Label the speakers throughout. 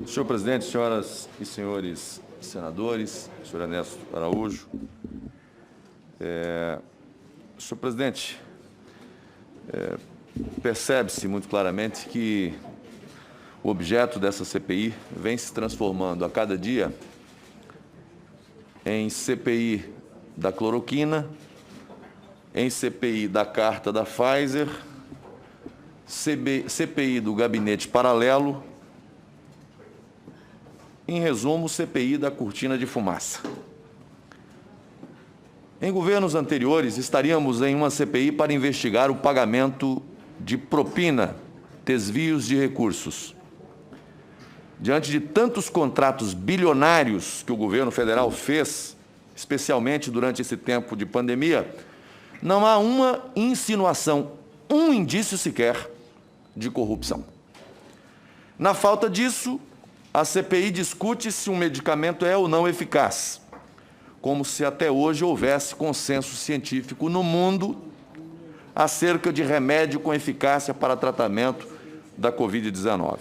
Speaker 1: Senhor presidente, senhoras e senhores senadores, senhor Ernesto Araújo. Senhor presidente, percebe-se muito claramente que o objeto dessa CPI vem se transformando a cada dia em CPI da cloroquina, em CPI da carta da Pfizer, CPI do gabinete paralelo, em resumo, CPI da cortina de fumaça. Em governos anteriores, estaríamos em uma CPI para investigar o pagamento de propina, desvios de recursos. Diante de tantos contratos bilionários que o governo federal fez, especialmente durante esse tempo de pandemia, não há uma insinuação, um indício sequer de corrupção. Na falta disso, a CPI discute se um medicamento é ou não eficaz, como se até hoje houvesse consenso científico no mundo acerca de remédio com eficácia para tratamento da Covid-19.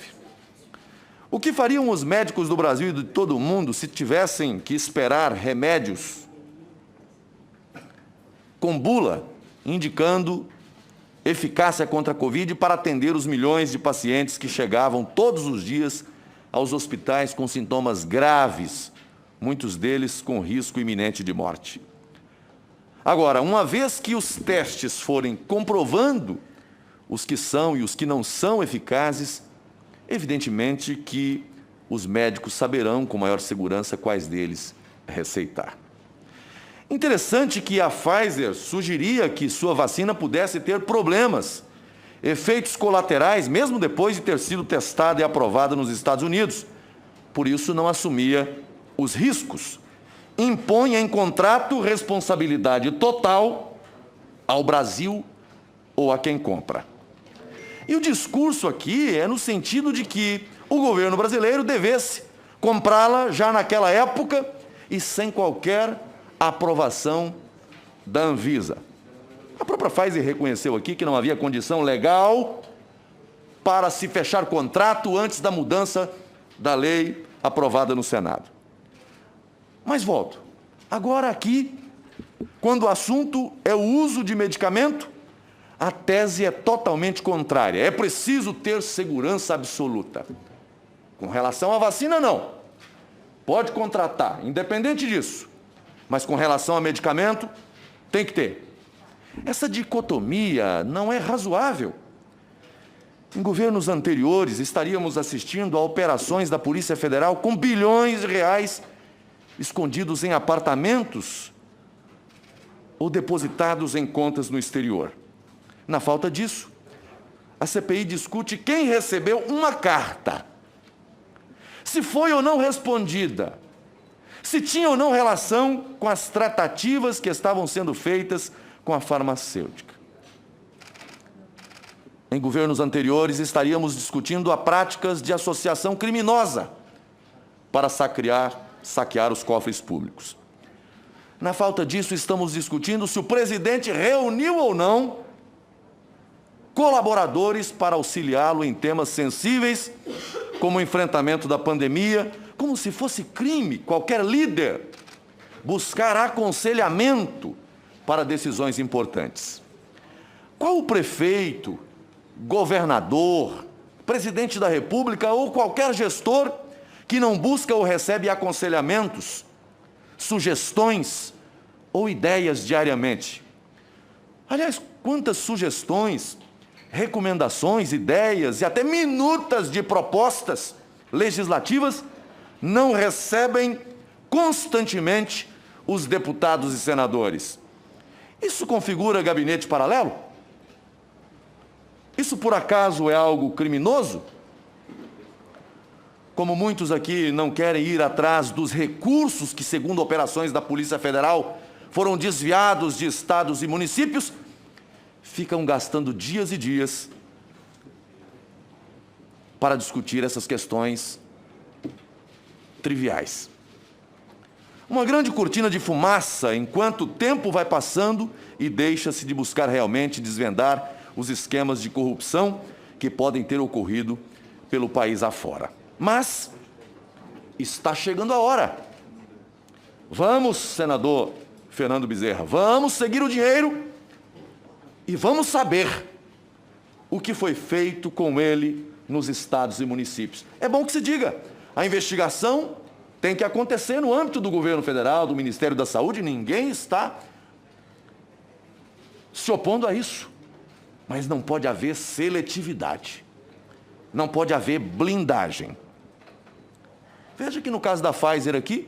Speaker 1: O que fariam os médicos do Brasil e de todo o mundo se tivessem que esperar remédios com bula indicando eficácia contra a Covid para atender os milhões de pacientes que chegavam todos os dias aos hospitais com sintomas graves, muitos deles com risco iminente de morte? Agora, uma vez que os testes forem comprovando os que são e os que não são eficazes, evidentemente que os médicos saberão com maior segurança quais deles receitar. Interessante que a Pfizer sugeria que sua vacina pudesse ter problemas, efeitos colaterais, mesmo depois de ter sido testada e aprovada nos Estados Unidos. Por isso, não assumia os riscos. Impõe em contrato responsabilidade total ao Brasil ou a quem compra. E o discurso aqui é no sentido de que o governo brasileiro devesse comprá-la já naquela época e sem qualquer aprovação da Anvisa. A própria Pfizer reconheceu aqui que não havia condição legal para se fechar contrato antes da mudança da lei aprovada no Senado. Mas volto. Agora aqui, quando o assunto é o uso de medicamento, a tese é totalmente contrária. É preciso ter segurança absoluta. Com relação à vacina, não. Pode contratar, independente disso. Mas com relação a medicamento, tem que ter. Essa dicotomia não é razoável. Em governos anteriores, estaríamos assistindo a operações da Polícia Federal com bilhões de reais escondidos em apartamentos ou depositados em contas no exterior. Na falta disso, a CPI discute quem recebeu uma carta, se foi ou não respondida, se tinha ou não relação com as tratativas que estavam sendo feitas com a farmacêutica. Em governos anteriores, estaríamos discutindo as práticas de associação criminosa para saquear os cofres públicos. Na falta disso, estamos discutindo se o presidente reuniu ou não colaboradores para auxiliá-lo em temas sensíveis, como o enfrentamento da pandemia, como se fosse crime qualquer líder buscar aconselhamento para decisões importantes. Qual o prefeito, governador, presidente da República ou qualquer gestor que não busca ou recebe aconselhamentos, sugestões ou ideias diariamente? Aliás, quantas sugestões, recomendações, ideias e até minutas de propostas legislativas não recebem constantemente os deputados e senadores? Isso configura gabinete paralelo? Isso, por acaso, é algo criminoso? Como muitos aqui não querem ir atrás dos recursos que, segundo operações da Polícia Federal, foram desviados de estados e municípios, ficam gastando dias e dias para discutir essas questões triviais. Uma grande cortina de fumaça enquanto o tempo vai passando e deixa-se de buscar realmente desvendar os esquemas de corrupção que podem ter ocorrido pelo país afora. Mas está chegando a hora. Vamos, senador Fernando Bezerra, vamos seguir o dinheiro e vamos saber o que foi feito com ele nos estados e municípios. É bom que se diga, a investigação tem que acontecer no âmbito do governo federal, do Ministério da Saúde, ninguém está se opondo a isso. Mas não pode haver seletividade, não pode haver blindagem. Veja que no caso da Pfizer aqui,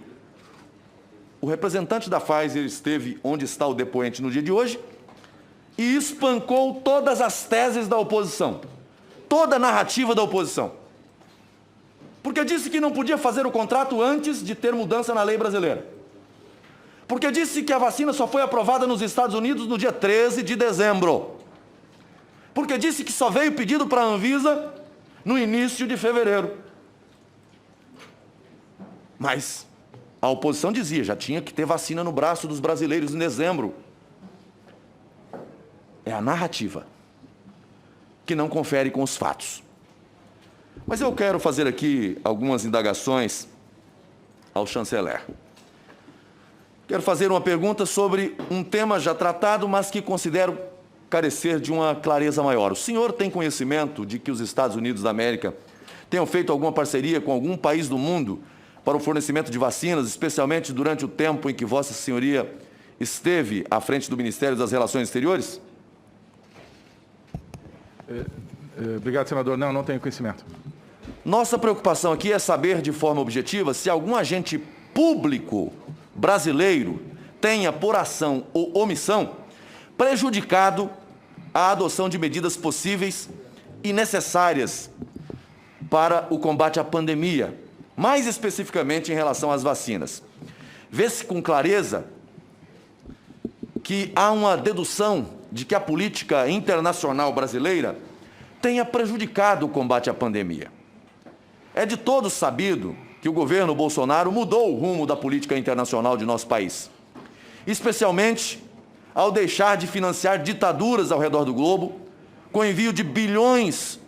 Speaker 1: o representante da Pfizer esteve onde está o depoente no dia de hoje e espancou todas as teses da oposição, toda a narrativa da oposição. Porque disse que não podia fazer o contrato antes de ter mudança na lei brasileira. Porque disse que a vacina só foi aprovada nos Estados Unidos no dia 13 de dezembro. Porque disse que só veio pedido para a Anvisa no início de fevereiro. Mas a oposição dizia, já tinha que ter vacina no braço dos brasileiros em dezembro. É a narrativa que não confere com os fatos. Mas eu quero fazer aqui algumas indagações ao chanceler. Quero fazer uma pergunta sobre um tema já tratado, mas que considero carecer de uma clareza maior. O senhor tem conhecimento de que os Estados Unidos da América tenham feito alguma parceria com algum país do mundo para o fornecimento de vacinas, especialmente durante o tempo em que Vossa Senhoria esteve à frente do Ministério das Relações Exteriores?
Speaker 2: Obrigado, senador. Não tenho conhecimento.
Speaker 1: Nossa preocupação aqui é saber de forma objetiva se algum agente público brasileiro tenha, por ação ou omissão, prejudicado a adoção de medidas possíveis e necessárias para o combate à pandemia, mais especificamente em relação às vacinas. Vê-se com clareza que há uma dedução de que a política internacional brasileira tenha prejudicado o combate à pandemia. É de todos sabido que o governo Bolsonaro mudou o rumo da política internacional de nosso país, especialmente ao deixar de financiar ditaduras ao redor do globo, com envio de bilhões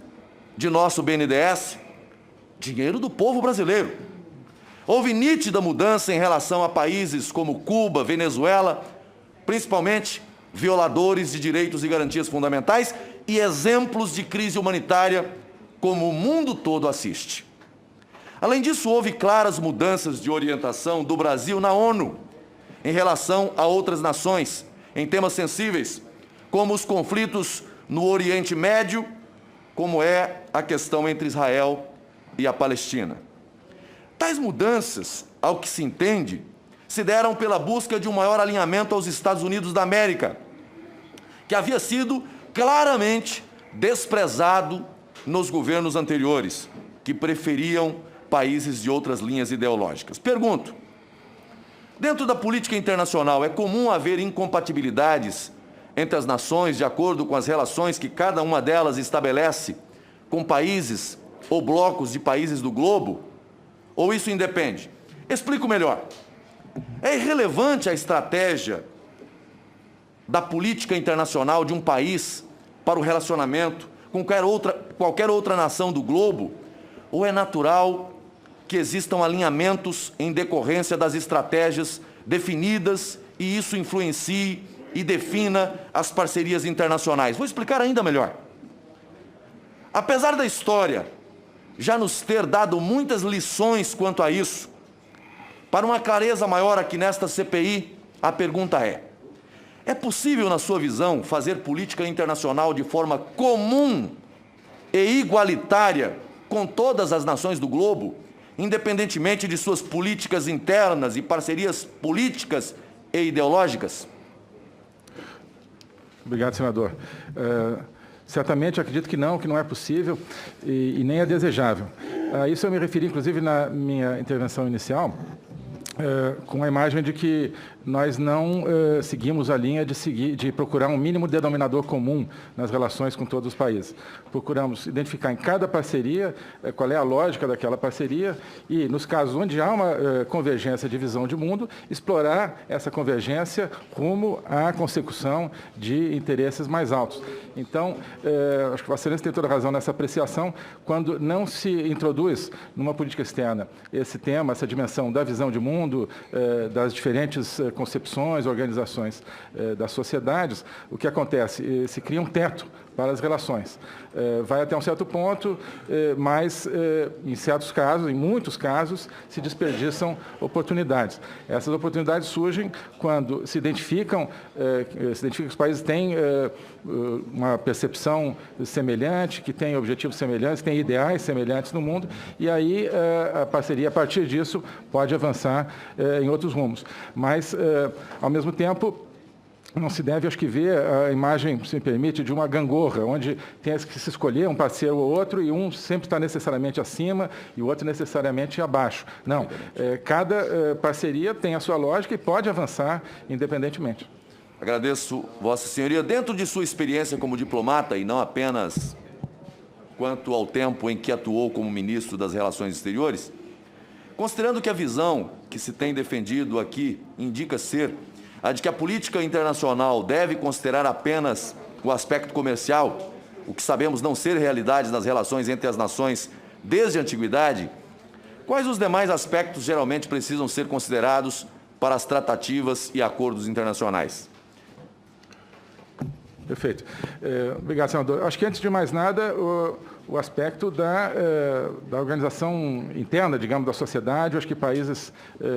Speaker 1: de nosso BNDES, dinheiro do povo brasileiro. Houve nítida mudança em relação a países como Cuba, Venezuela, principalmente violadores de direitos e garantias fundamentais e exemplos de crise humanitária como o mundo todo assiste. Além disso, houve claras mudanças de orientação do Brasil na ONU em relação a outras nações, em temas sensíveis, como os conflitos no Oriente Médio, como é a questão entre Israel e a Palestina. Tais mudanças, ao que se entende, se deram pela busca de um maior alinhamento aos Estados Unidos da América, que havia sido claramente desprezado nos governos anteriores, que preferiam países de outras linhas ideológicas. Pergunto, dentro da política internacional, é comum haver incompatibilidades entre as nações de acordo com as relações que cada uma delas estabelece com países ou blocos de países do globo? Ou isso independe? Explico melhor. É irrelevante a estratégia da política internacional de um país para o relacionamento com qualquer outra nação do globo? Ou é natural que existam alinhamentos em decorrência das estratégias definidas e isso influencie e defina as parcerias internacionais? Vou explicar ainda melhor. Apesar da história já nos ter dado muitas lições quanto a isso, para uma clareza maior aqui nesta CPI, a pergunta é possível, na sua visão, fazer política internacional de forma comum e igualitária com todas as nações do globo, independentemente de suas políticas internas e parcerias políticas e ideológicas?
Speaker 2: Obrigado, senador. Certamente, acredito que não é possível e nem é desejável. A isso eu me referi, inclusive, na minha intervenção inicial, com a imagem de que nós não seguimos a linha de procurar um mínimo denominador comum nas relações com todos os países. Procuramos identificar em cada parceria qual é a lógica daquela parceria e, nos casos onde há uma convergência de visão de mundo, explorar essa convergência rumo à consecução de interesses mais altos. Então, acho que Vossa Excelência tem toda a razão nessa apreciação, quando não se introduz numa política externa esse tema, essa dimensão da visão de mundo, das diferentes concepções, organizações das sociedades, o que acontece? Se cria um teto para as relações. Vai até um certo ponto, mas em certos casos, em muitos casos, se desperdiçam oportunidades. Essas oportunidades surgem quando se identifica que os países têm uma percepção semelhante, que têm objetivos semelhantes, têm ideais semelhantes no mundo, e aí a parceria, a partir disso, pode avançar em outros rumos. Mas, ao mesmo tempo, não se deve, acho que, ver a imagem, se me permite, de uma gangorra, onde tem que se escolher um parceiro ou outro e um sempre está necessariamente acima e o outro necessariamente abaixo. Não, cada parceria tem a sua lógica e pode avançar independentemente.
Speaker 1: Agradeço, Vossa Senhoria. Dentro de sua experiência como diplomata, e não apenas quanto ao tempo em que atuou como ministro das Relações Exteriores, considerando que a visão que se tem defendido aqui indica ser a de que a política internacional deve considerar apenas o aspecto comercial, o que sabemos não ser realidade nas relações entre as nações desde a antiguidade, quais os demais aspectos geralmente precisam ser considerados para as tratativas e acordos internacionais?
Speaker 2: Perfeito. Obrigado, senador. Acho que, antes de mais nada, o aspecto da organização interna, digamos, da sociedade. Eu acho que países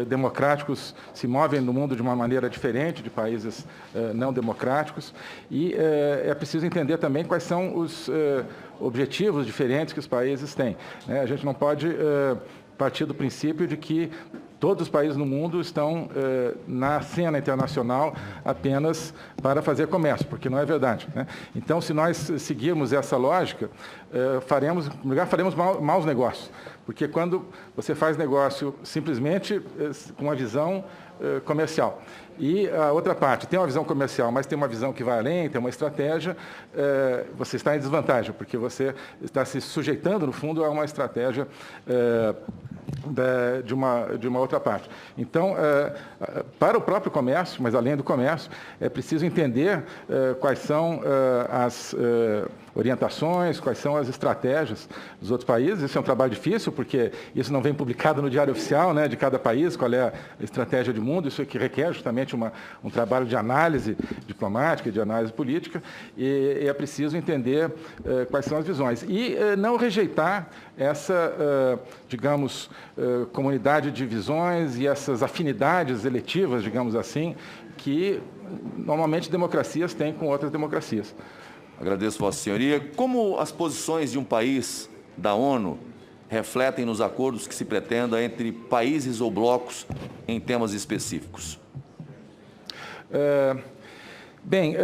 Speaker 2: democráticos se movem no mundo de uma maneira diferente de países não democráticos. E é preciso entender também quais são os objetivos diferentes que os países têm, né? A gente não pode partir do princípio de que todos os países no mundo estão na cena internacional apenas para fazer comércio, porque não é verdade, né? Então, se nós seguirmos essa lógica, faremos maus negócios, porque quando você faz negócio simplesmente com uma visão comercial, e a outra parte tem uma visão comercial, mas tem uma visão que vai além, tem uma estratégia, você está em desvantagem, porque você está se sujeitando, no fundo, a uma estratégia de uma outra parte. Então, para o próprio comércio, mas além do comércio, é preciso entender quais são as orientações, quais são as estratégias dos outros países. Isso é um trabalho difícil, porque isso não vem publicado no Diário Oficial, né, de cada país, qual é a estratégia de mundo. Isso é que requer justamente um trabalho de análise diplomática, de análise política, e é preciso entender quais são as visões. E não rejeitar essa, digamos, comunidade de visões e essas afinidades eletivas, digamos assim, que normalmente democracias têm com outras democracias.
Speaker 1: Agradeço, Vossa Senhoria. Como as posições de um país da ONU refletem nos acordos que se pretenda entre países ou blocos em temas específicos?
Speaker 2: Bem,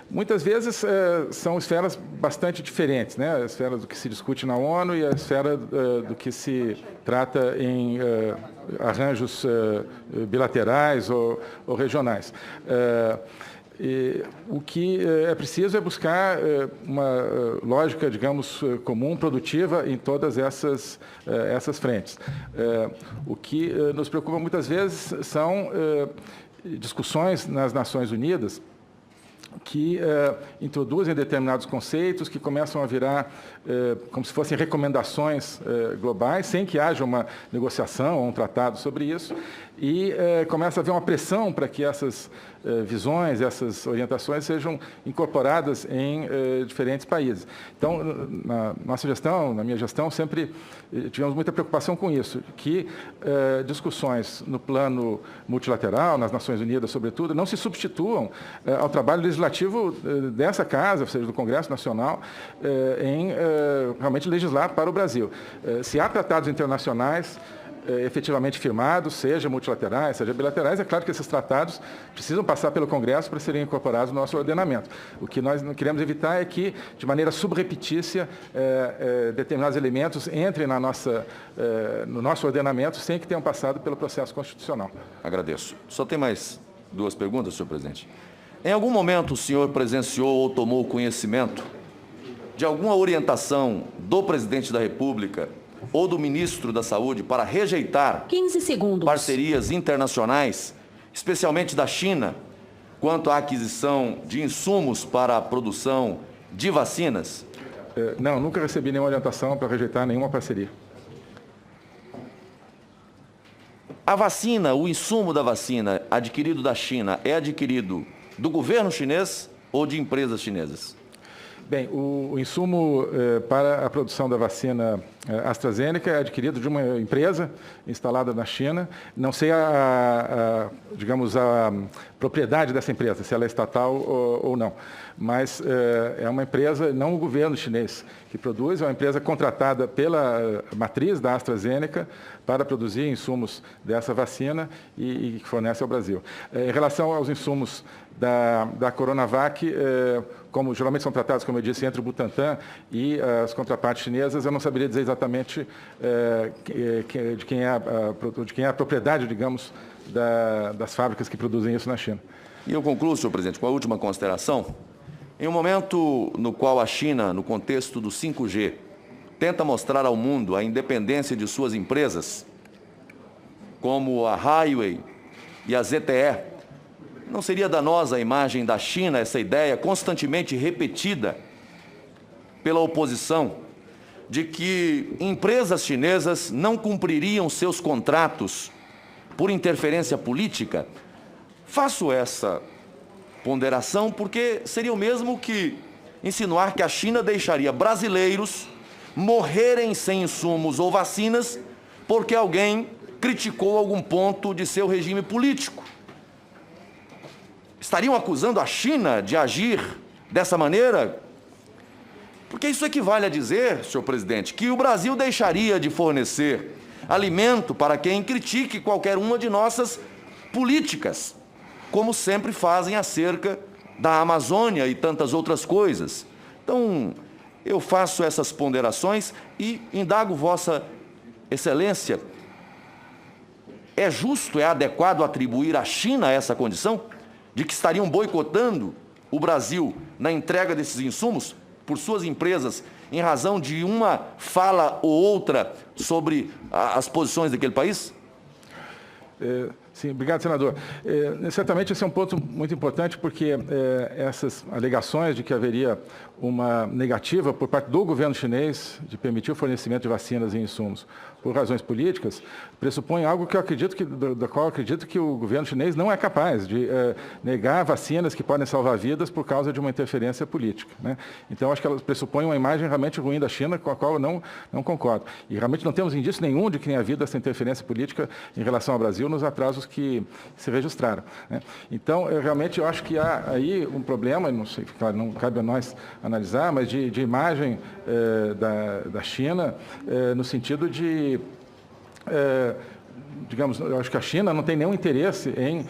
Speaker 2: muitas vezes são esferas bastante diferentes, né? A esfera do que se discute na ONU e a esfera do que se trata em arranjos bilaterais ou regionais. E o que é preciso é buscar uma lógica, digamos, comum, produtiva em todas essas frentes. O que nos preocupa muitas vezes são discussões nas Nações Unidas que introduzem determinados conceitos que começam a virar como se fossem recomendações globais, sem que haja uma negociação ou um tratado sobre isso, e começa a haver uma pressão para que essas visões, essas orientações sejam incorporadas em diferentes países. Então, na nossa gestão, na minha gestão, sempre tivemos muita preocupação com isso, que discussões no plano multilateral, nas Nações Unidas, sobretudo, não se substituam ao trabalho legislativo dessa casa, ou seja, do Congresso Nacional, em realmente legislar para o Brasil. Se há tratados internacionais efetivamente firmados, seja multilaterais, seja bilaterais. É claro que esses tratados precisam passar pelo Congresso para serem incorporados no nosso ordenamento. O que nós não queremos evitar é que, de maneira subrepetícia, determinados elementos entrem no nosso ordenamento sem que tenham passado pelo processo constitucional.
Speaker 1: Agradeço. Só tem mais 2 perguntas, senhor presidente. Em algum momento o senhor presenciou ou tomou conhecimento de alguma orientação do presidente da República ou do ministro da Saúde para rejeitar
Speaker 3: 15 segundos.
Speaker 1: Parcerias internacionais, especialmente da China, quanto à aquisição de insumos para a produção de vacinas?
Speaker 2: Não, nunca recebi nenhuma orientação para rejeitar nenhuma parceria.
Speaker 1: A vacina, o insumo da vacina adquirido da China é adquirido do governo chinês ou de empresas chinesas?
Speaker 2: Bem, o insumo para a produção da vacina AstraZeneca é adquirido de uma empresa instalada na China. Não sei digamos, a propriedade dessa empresa, se ela é estatal ou não. Mas é uma empresa, não o governo chinês, que produz, é uma empresa contratada pela matriz da AstraZeneca para produzir insumos dessa vacina e que fornece ao Brasil. Em relação aos insumos da Coronavac, como geralmente são tratados, como eu disse, entre o Butantan e as contrapartes chinesas, eu não saberia dizer exatamente de quem é a propriedade, digamos, das fábricas que produzem isso na China.
Speaker 1: E eu concluo, senhor presidente, com a última consideração. Em um momento no qual a China, no contexto do 5G, tenta mostrar ao mundo a independência de suas empresas, como a Huawei e a ZTE, não seria danosa a imagem da China, essa ideia constantemente repetida pela oposição, de que empresas chinesas não cumpririam seus contratos por interferência política? Faço essa ponderação porque seria o mesmo que insinuar que a China deixaria brasileiros morrerem sem insumos ou vacinas porque alguém criticou algum ponto de seu regime político. Estariam acusando a China de agir dessa maneira? Porque isso equivale a dizer, senhor presidente, que o Brasil deixaria de fornecer alimento para quem critique qualquer uma de nossas políticas, como sempre fazem acerca da Amazônia e tantas outras coisas. Então, eu faço essas ponderações e indago Vossa Excelência, é justo, é adequado atribuir à China essa condição de que estariam boicotando o Brasil na entrega desses insumos por suas empresas em razão de uma fala ou outra sobre as posições daquele país?
Speaker 2: Sim, obrigado, senador. Certamente esse é um ponto muito importante porque essas alegações de que haveria uma negativa por parte do governo chinês de permitir o fornecimento de vacinas e insumos por razões políticas, pressupõe algo que eu acredito da qual eu acredito que o governo chinês não é capaz de negar vacinas que podem salvar vidas por causa de uma interferência política, né? Então, acho que elas pressupõem uma imagem realmente ruim da China, com a qual eu não concordo. E realmente não temos indício nenhum de que tenha havido essa interferência política em relação ao Brasil nos atrasos que se registraram, né? Então, realmente eu acho que há aí um problema, não sei, claro, não cabe a nós analisar, mas de imagem da China, no sentido de digamos, eu acho que a China não tem nenhum interesse em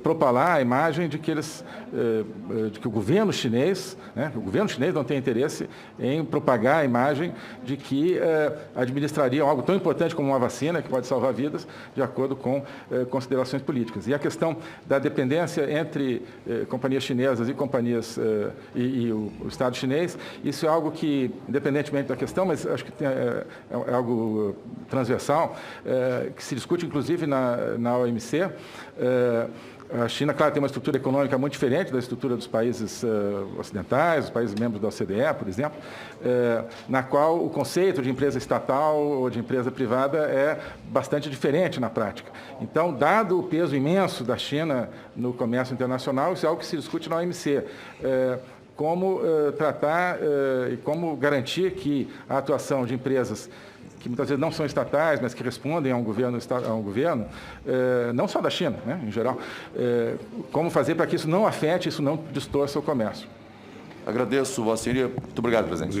Speaker 2: propalar a imagem de que de que o governo chinês, né, o governo chinês não tem interesse em propagar a imagem de que administraria algo tão importante como uma vacina que pode salvar vidas de acordo com considerações políticas. E a questão da dependência entre companhias chinesas e companhias e o Estado chinês, isso é algo que, independentemente da questão, mas acho que é algo transversal, que se discute inclusive na OMC. A China, claro, tem uma estrutura econômica muito diferente da estrutura dos países ocidentais, dos países membros da OCDE, por exemplo, na qual o conceito de empresa estatal ou de empresa privada é bastante diferente na prática. Então, dado o peso imenso da China no comércio internacional, isso é algo que se discute na OMC. Como tratar e como garantir que a atuação de empresas que muitas vezes não são estatais, mas que respondem a um governo, não só da China, né, em geral, como fazer para que isso não afete, isso não distorça o comércio.
Speaker 1: Agradeço, Vossa Senhoria. Muito obrigado, presidente.